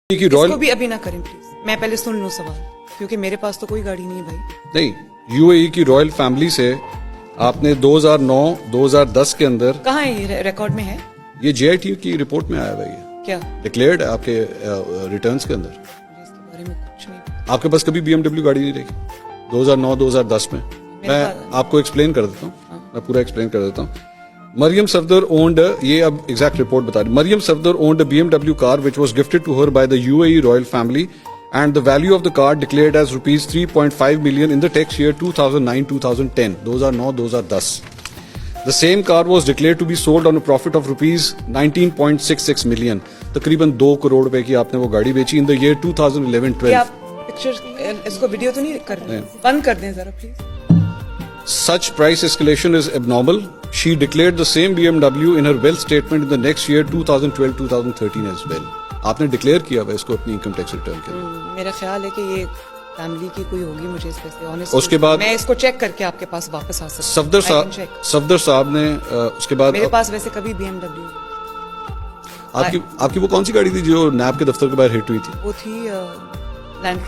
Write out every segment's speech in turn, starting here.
की रॉयल इसको भी अभी ना करें प्लीज, मैं पहले सुन लूं सवाल, क्योंकि मेरे पास तो कोई गाड़ी नहीं है भाई। नहीं, यूएई की रॉयल फैमिली से आपने 2009-2010 के अंदर, कहाँ है ये रिकॉर्ड में है ये जेआईटी की रिपोर्ट में आया हुआ है, क्या? डिक्लेयर्ड है आपके रिटर्न्स के अंदर। मुझे इसके बारे में कुछ नहीं पता। आपके पास कभी BMW गाड़ी नहीं रही 2009-2010 में? मैं आपको एक्सप्लेन कर देता हूँ, मैं पूरा एक्सप्लेन कर देता हूँ। Mariam Safdar owned, ये अब एग्जैक्ट रिपोर्ट बता रही, Mariam Safdar owned a BMW car which was gifted to her by the UAE royal family and the value of the car declared as rupees 3.5 million in the tax year 2009-2010, 2009-2010. The same car was declared to be sold on a profit of rupees 19.66 million. तकरीबन 2 करोड़ रुपए की आपने वो गाड़ी बेची in the year 2011-12. क्या आप picture, इसको वीडियो तो नहीं कर रहे? बंद कर दें जरा please. Such price escalation is abnormal. She declared the same BMW in her wealth statement in the next year 2012-2013 as well. आपने डिक्लेयर किया हुआ इसको अपनी इनकम टैक्स रिटर्न के अंदर। मेरा ख्याल है कि ये फैमिली की कोई होगी, मुझे इस पे से ऑनेस्ट। उसके बाद मैं इसको चेक करके आपके पास वापस आ सकता हूं। सफदर साहब ने उसके बाद मेरे पास वैसे कभी BMW आपकी वो कौन सी गाड़ी थी जो नैब के दफ्तर के बाहर हिट हुई थी? वो थी लैंड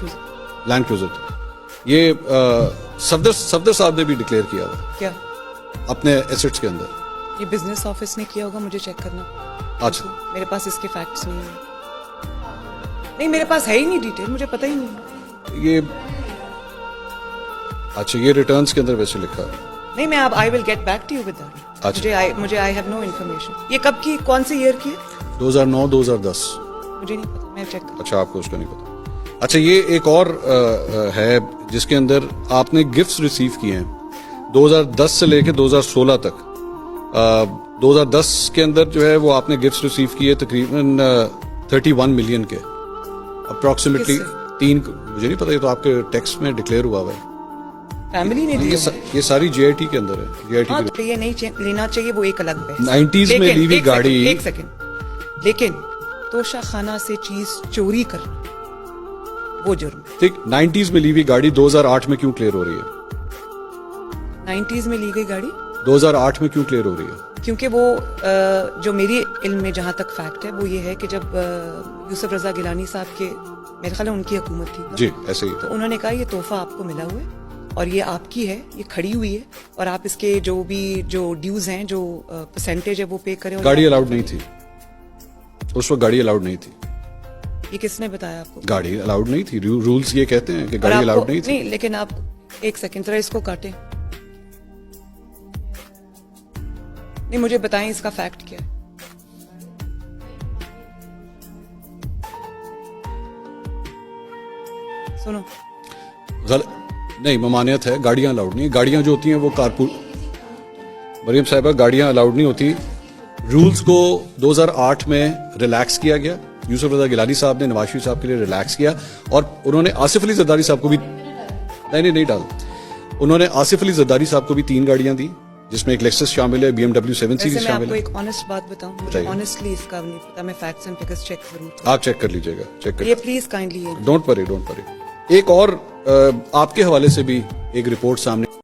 क्रूजर थी। ये सफदर साहब ने भी डिक्लेयर किया हुआ क्या अपने एसेट्स के अंदर। ये बिजनेस ऑफिस ने किया होगा, मुझे चेक करना। अच्छा, मेरे पास इसके फैक्ट्स नहीं है। नहीं, मेरे पास है ही नहीं डिटेल, मुझे पता ही नहीं। ये अच्छा, ये रिटर्न्स के अंदर वैसे लिखा है। नहीं, मैं अब I will get back to you with that. अच्छा, मुझे आई हैव नो इन्फॉर्मेशन। ये कब की, कौन से ईयर की है? 2009-2010। मुझे नहीं पता, मैं चेक कर। अच्छा, आपको उसका नहीं पता। अच्छा, ये एक और है जिसके अंदर आपने गिफ्ट्स रिसीव किए हैं 2010 से लेके 2016 तक। 2010 के अंदर जो है वो आपने गिफ्ट्स रिसीव किए तकरीबन 31 मिलियन के अप्रोक्सीमेटली। मुझे नहीं पता, ये तो आपके टैक्स में डिक्लेयर हुआ है। फैमिली ने दिया ये सारी जेआईटी के अंदर है। जेआईटी तो ये नहीं लेना चाहिए, वो एक अलग है। 90s में ली हुई गाड़ी। एक सेकंड, लेकिन तोशा खाना से चीज चोरी करना वो जुर्म। ठीक, 90s में ली हुई गाड़ी 2008 में क्यों क्लियर हो रही है? 90s में ली गई गाड़ी 2008 में क्यों क्लियर हो रही है? क्योंकि वो जो मेरी इल्म में जहां तक फैक्ट है वो ये है कि जब यूसुफ रजा गिलानी साहब के, मेरे ख्याल है उनकी हुकूमत थी जी, ऐसे ही तो उन्होंने कहा ये तोहफा आपको मिला हुआ है और ये आपकी है, ये खड़ी हुई है और आप इसके जो ड्यूज हैं, जो परसेंटेज है वो पे करें। गाड़ी अलाउड नहीं थी उस वक्त, गाड़ी अलाउड नहीं थी। ये किसने बताया आपको? गाड़ी अलाउड नहीं थी, रूल्स ये कहते हैं कि गाड़ी अलाउड नहीं थी। नहीं, लेकिन आप एक सेकंड जरा इसको काटें। नहीं, मुझे बताएं इसका फैक्ट क्या है। सुनो, नहीं, ममानियत है, गाड़ियां अलाउड नहीं। गाड़ियां जो होती हैं वो कारपूल, मरियम साहिबा, गाड़ियां अलाउड नहीं होती। रूल्स को 2008 में रिलैक्स किया गया। यूसुफ रजा गिलानी साहब ने नवाज शरीफ साहब के लिए रिलैक्स किया और उन्होंने आसिफ अली जरदारी साहब को भी नहीं डाल, उन्होंने आसिफ अली जरदारी साहब को भी 3 गाड़ियां दी, जिसमें एक लेक्सस शामिल है, BMW 7 सीरीज शामिल है। मैं आपको एक ऑनेस्ट बात बताऊं, मुझे ऑनेस्टली इसका नहीं पता, मैं फैक्ट्स एंड फिगर्स चेक करूंगा। आप चेक कर लीजिएगा, चेक कर, ये प्लीज काइंडली। Don't worry. एक और आपके हवाले से भी एक रिपोर्ट सामने